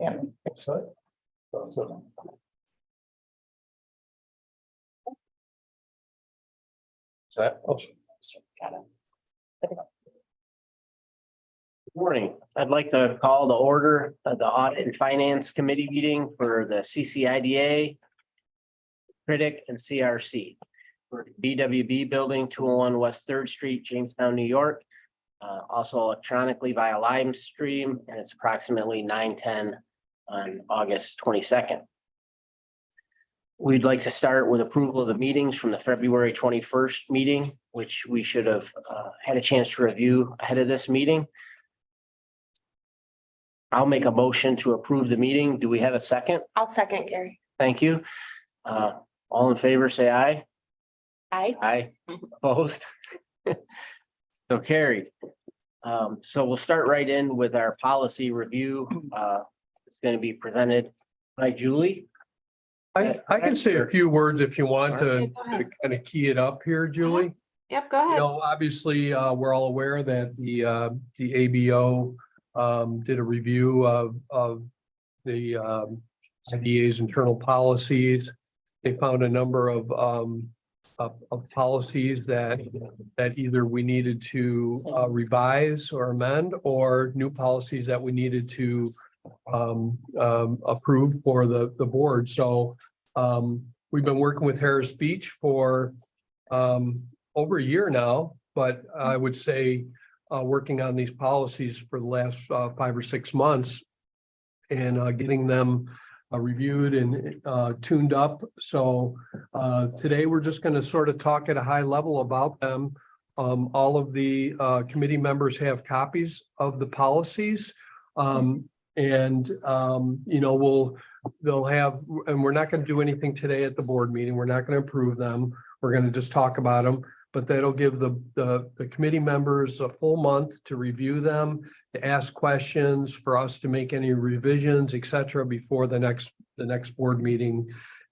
Yeah. Good morning. I'd like to call to order the Audit and Finance Committee meeting for the CCIDA, CREDC, and CRC for BWB Building, 201 West Third Street, Jamestown, New York. Also electronically via live stream, and it's approximately 9:10 on August 22nd. We'd like to start with approval of the meetings from the February 21st meeting, which we should have had a chance to review ahead of this meeting. I'll make a motion to approve the meeting. Do we have a second? I'll second, Gary. Thank you. All in favor, say aye. Aye. Aye. Opposed? So carried. So we'll start right in with our policy review. It's going to be presented by Julie. I can say a few words if you want to Go ahead. kind of key it up here, Julie. Yep, go You ahead. know, obviously, we're all aware that the ABO did a review of the IDA's internal policies. They found a number of policies that either we needed to revise or amend, or new policies that we needed to approve for the board. So we've been working with Harris Beach for over a year now, but I would say working on these policies for the last 5 or 6 months and getting them reviewed and tuned up. So today we're just going to sort of talk at a high level about them. All of the committee members have copies of the policies. You know, they'll have, and we're not going to do anything today at the board meeting. We're not going to approve them. We're going to just talk about them, but that'll give the committee members a full month to review them, to ask questions, for us to make any revisions, et cetera, before the next board meeting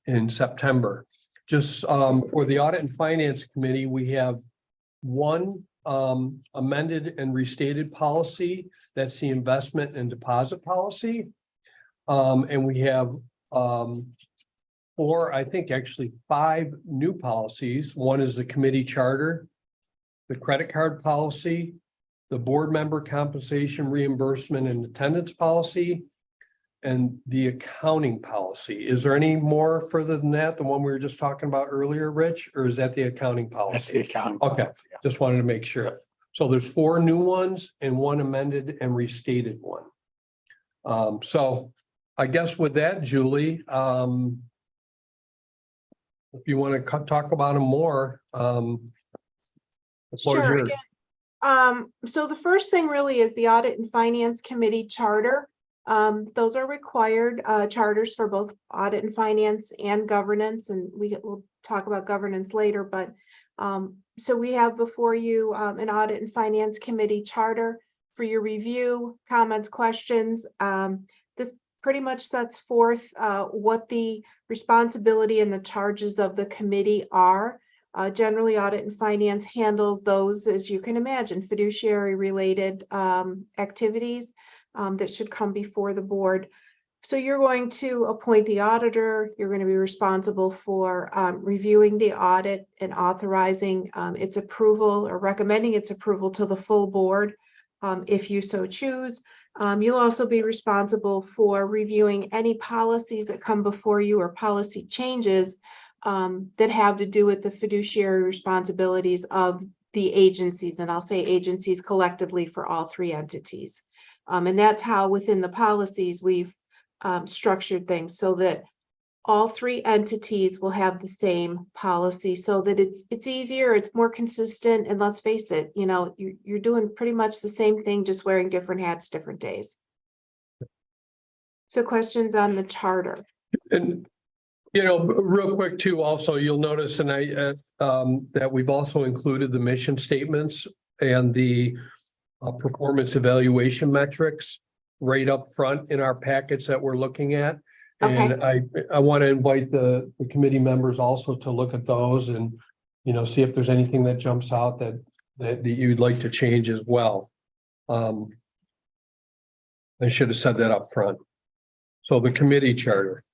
in September. Just for the Audit and Finance Committee, we have one amended and restated policy. That's the investment and deposit policy. And we have 4, I think actually 5 new policies. One is the committee charter, the credit card policy, the board member compensation reimbursement and attendance policy, and the accounting policy. Is there any more further than that, the one we were just talking about earlier, Rich, or is that the accounting policy? That's the accounting. Okay, just wanted to make sure. So there's 4 new ones and 1 amended and restated one. So I guess with that, Julie, if you want to talk about them more, the floor is Sure. yours. So the first thing really is the Audit and Finance Committee charter. Those are required charters for both audit and finance and governance, and we'll talk about governance later, but so we have before you an Audit and Finance Committee charter for your review, comments, questions. This pretty much sets forth what the responsibility and the charges of the committee are. Generally, Audit and Finance handles those, as you can imagine, fiduciary related activities that should come before the board. So you're going to appoint the auditor. You're going to be responsible for reviewing the audit and authorizing its approval or recommending its approval to the full board if you so choose. You'll also be responsible for reviewing any policies that come before you or policy changes that have to do with the fiduciary responsibilities of the agencies. And I'll say agencies collectively for all 3 entities. And that's how within the policies we've structured things so that all 3 entities will have the same policy, so that it's easier, it's more consistent, and let's face it, you know, you're doing pretty much the same thing, just wearing different hats, different days. So questions on the charter? And, you know, real quick too, also, you'll notice and that we've also included the mission statements and the performance evaluation metrics right up front in our packets that we're looking at. And I want to invite the committee members also to look at those and, you know, see if there's anything that jumps out that you'd like to change as well. I should have said that up front. So the committee charter.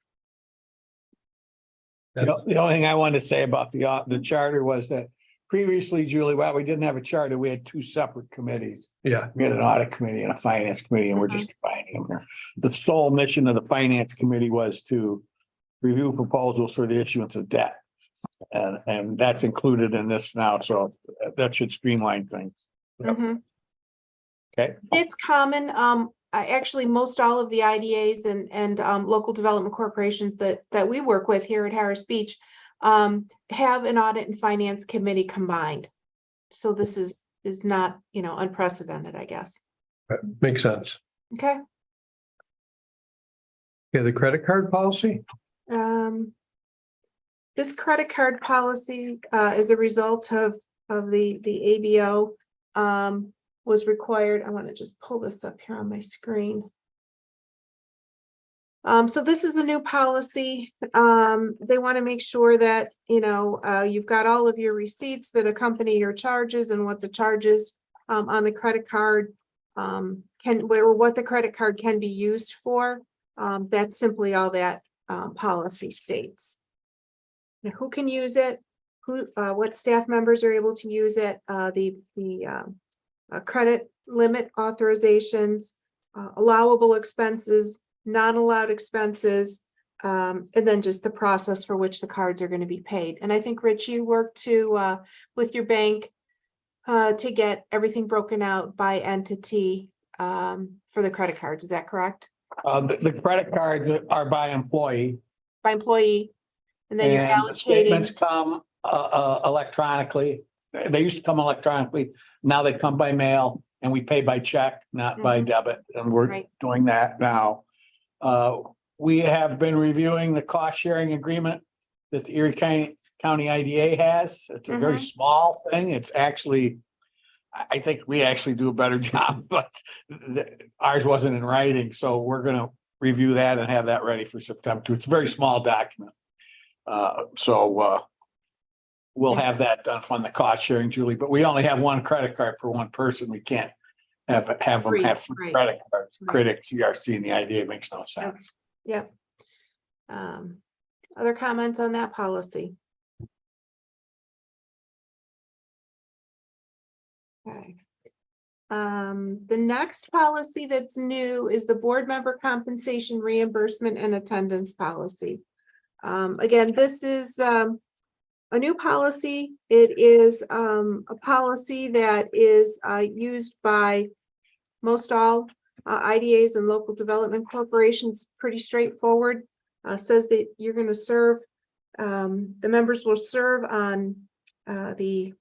The only thing I wanted to say about the charter was that previously, Julie, while we didn't have a charter, we had two separate committees. Yeah, We had an audit committee and a finance committee, and we're just combining them here. The sole mission of the finance committee was to review proposals for the issuance of debt. And that's included in this now, so that should streamline things. Mhm. Okay. It's common, actually, most all of the IDAs and local development corporations that we work with here at Harris Beach have an audit and finance committee combined. So this is not, unprecedented, I guess. makes sense. Okay. Okay, the credit card policy. This credit card policy is a result of the ABO was required. I want to just pull this up here on my screen. So this is a new policy. They want to make sure that, you've got all of your receipts that accompany your charges and what the charges on the credit card what the credit card can be used for. That's simply all that policy states. Now, who can use it? What staff members are able to use it? The credit limit authorizations, allowable expenses, not allowed expenses, and then just the process for which the cards are going to be paid. And I think, Rich, you worked with your bank to get everything broken out by entity for the credit cards. Is that correct? The credit cards are by employee. By employee, and then you're And the allocating. statements come electronically. They used to come electronically. Now they come by mail and we pay by check, not by debit. And we're Right. doing that now. We have been reviewing the cost sharing agreement that the Erie County IDA has. It's a very small thing. It's actually, I think we actually do a better job, but ours wasn't in writing. So we're going to review that and have that ready for September 2. It's a very small document. So we'll have that done from the cost sharing, Julie, but we only have one credit card for one person. We can't have them have Free, free right. credit cards. Right. CREDC, CRC, and the IDA makes no sense. Yep. Other comments on that policy? Okay. The next policy that's new is the board member compensation reimbursement and attendance policy. Again, this is a new policy. It is a policy that is used by most all IDAs and local development corporations. Pretty straightforward. Says that you're going to serve, the members will serve on the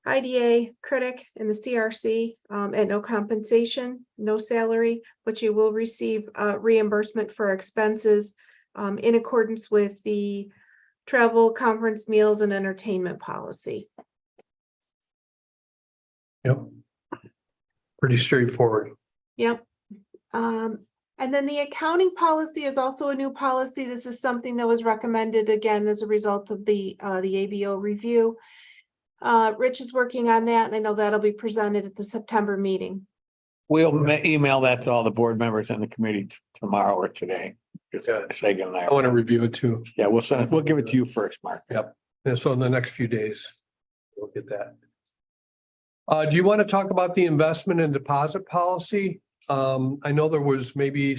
IDA, CREDC, and the CRC at no compensation, no salary, but you will receive reimbursement for expenses in accordance with the travel, conference, meals, and entertainment policy. Yep. Pretty straightforward. Yep. And then the accounting policy is also a new policy. This is something that was recommended again as a result of the ABO review. Rich is working on that, and I know that'll be presented at the September meeting. We'll email that to all the board members in the committee tomorrow or today. Just Sagan and I want to review it too. Yeah, we'll give it to you first, Mark. Yep. And so in the next few days, we'll get that. Do you want to talk about the investment and deposit policy? I know there was maybe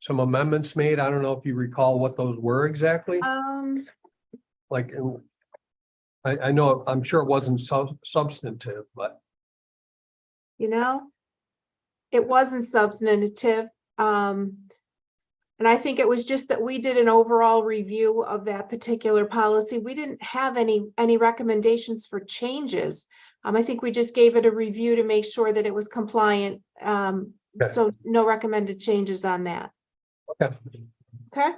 some amendments made. I don't know if you recall what those were exactly. Like, I know, I'm sure it wasn't substantive, but. It wasn't substantive. And I think it was just that we did an overall review of that particular policy. We didn't have any recommendations for changes. I think we just gave it a review to make sure that it was compliant. Okay. So no recommended changes on that. Okay. Okay.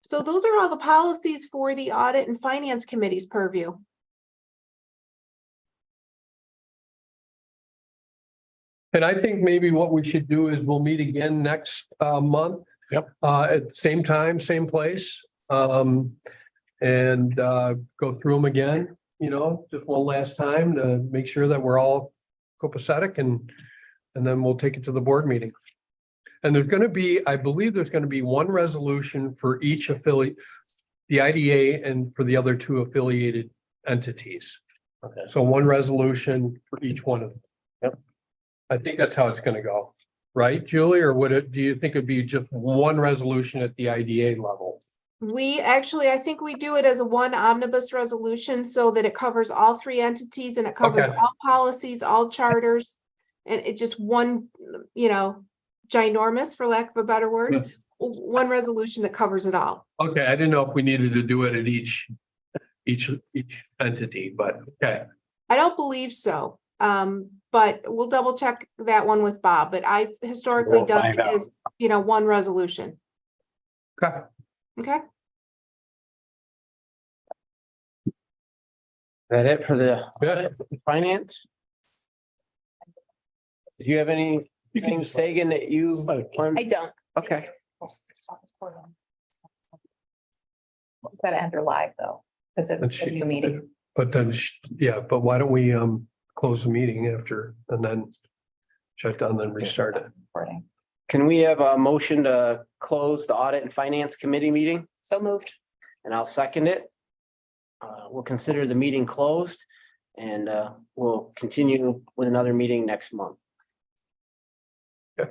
So those are all the policies for the audit and finance committee's purview. And I think maybe what we should do is we'll meet again next month. Yep. At the same time, same place. And go through them again, just one last time to make sure that we're all copacetic and and then we'll take it to the board meeting. And there's gonna be, I believe there's gonna be one resolution for each affiliate, the IDA and for the other two affiliated entities. Okay. So one resolution for each one of them. Yep. I think that's how it's gonna go, right, Julie, or would it, do you think it'd be just one resolution at the IDA level? We actually, I think we do it as a one omnibus resolution so that it covers all three entities and it covers Okay. all policies, all charters. And it's just one, ginormous, for lack of a better word, one resolution that covers it all. Okay, I didn't know if we needed to do it at each entity, but okay. I don't believe so. But we'll double check that one with Bob, but I've historically We'll done find it out. as, one resolution. Okay. Okay, That it for the Good. finance? Do you have anything, Sagan, that you? I don't. Okay, It's gotta enter live though, because it's a new meeting. But then, yeah, but why don't we close the meeting after and then shut down, then restart it? Recording. can we have a motion to close the audit and finance committee meeting? So moved. And I'll second it. We'll consider the meeting closed and we'll continue with another meeting next month. Okay.